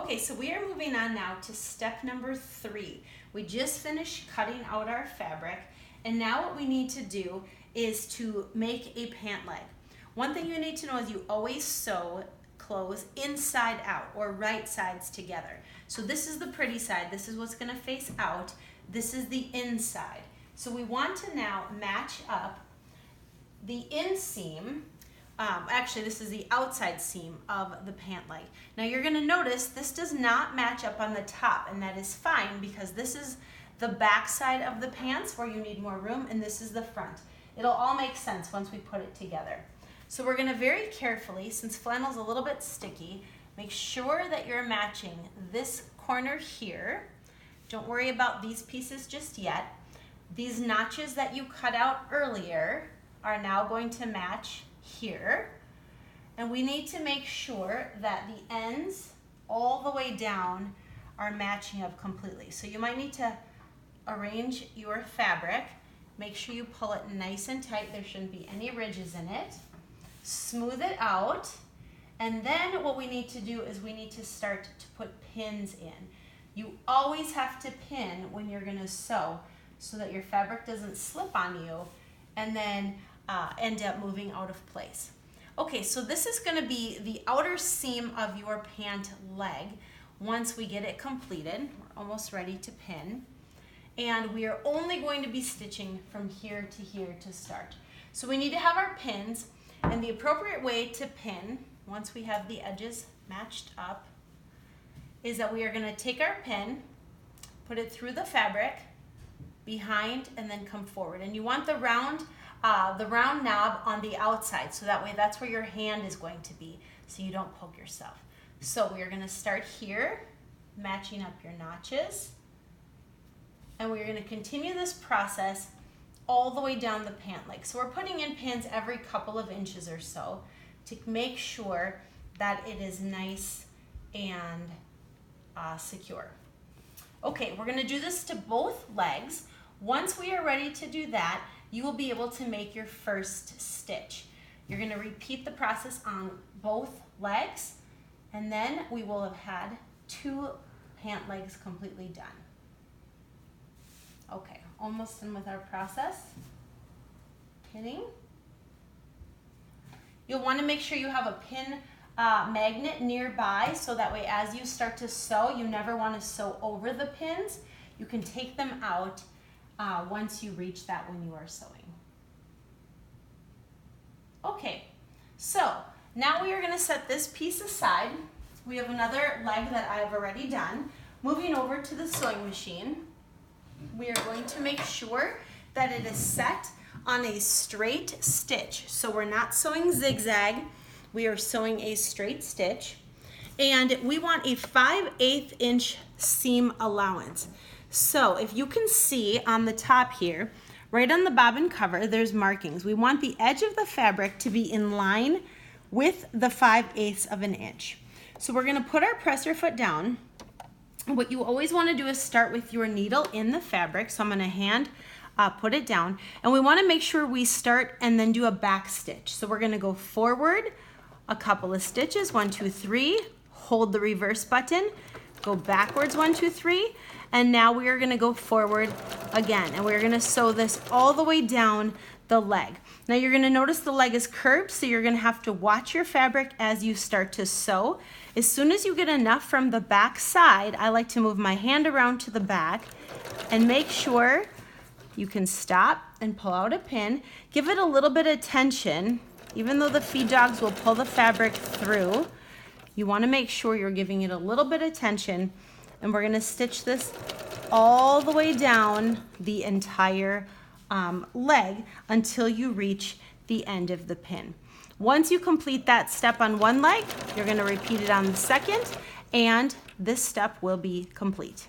Okay, so we are moving on now to step number 3. We just finished cutting out our fabric, and now what we need to do is to make a pant leg. One thing you need to know is you always sew clothes inside out or right sides together. So this is the pretty side, this is what's going to face out, this is the inside. So we want to now match up the inseam. Actually, this is the outside seam of the pant leg. Now you're going to notice this does not match up on the top, and that is fine because this is the back side of the pants where you need more room, and this is the front. It'll all make sense once we put it together. So we're going to very carefully, since flannel's a little bit sticky, make sure that you're matching this corner here. Don't worry about these pieces just yet. These notches that you cut out earlier are now going to match here, and we need to make sure that the ends all the way down are matching up completely. So you might need to arrange your fabric, make sure you pull it nice and tight, there shouldn't be any ridges in it, smooth it out, and then what we need to do is we need to start to put pins in. You always have to pin when you're going to sew so that your fabric doesn't slip on you and then end up moving out of place. Okay, so this is going to be the outer seam of your pant leg. Once we get it completed, we're almost ready to pin, and we are only going to be stitching from here to start. So we need to have our pins, and the appropriate way to pin, once we have the edges matched up, is that we are going to take our pin, put it through the fabric, behind, and then come forward. And you want the round knob on the outside, so that way that's where your hand is going to be, so you don't poke yourself. So we are going to start here, matching up your notches, and we're going to continue this process all the way down the pant leg. So we're putting in pins every couple of inches or so to make sure that it is nice and secure. Okay, we're going to do this to both legs. Once we are ready to do that, you will be able to make your first stitch. You're going to repeat the process on both legs, and then we will have had 2 pant legs completely done. Okay, almost done with our process. Pinning. You'll want to make sure you have a pin magnet nearby, so that way as you start to sew, you never want to sew over the pins. You can take them out once you reach that when you are sewing. Okay, so now we are going to set this piece aside. We have another leg that I've already done. Moving over to the sewing machine, we are going to make sure that it is set on a straight stitch. So we're not sewing zigzag, we are sewing a straight stitch, and we want a 5/8 inch seam allowance. So if you can see on the top here, right on the bobbin cover, there's markings. We want the edge of the fabric to be in line with the 5/8 of an inch. So we're going to put our presser foot down. What you always want to do is start with your needle in the fabric. So I'm going to hand put it down, and we want to make sure we start and then do a back stitch. So we're going to go forward a couple of stitches, 1, 2, 3, hold the reverse button, go backwards 1, 2, 3, and now we are going to go forward again, and we're going to sew this all the way down the leg. Now you're going to notice the leg is curved, so you're going to have to watch your fabric as you start to sew. As soon as you get enough from the back side, I like to move my hand around to the back and make sure you can stop and pull out a pin. Give it a little bit of tension. Even though the feed dogs will pull the fabric through, you want to make sure you're giving it a little bit of tension, and we're going to stitch this all the way down the entire leg until you reach the end of the pin. Once you complete that step on one leg, you're going to repeat it on the second, and this step will be complete.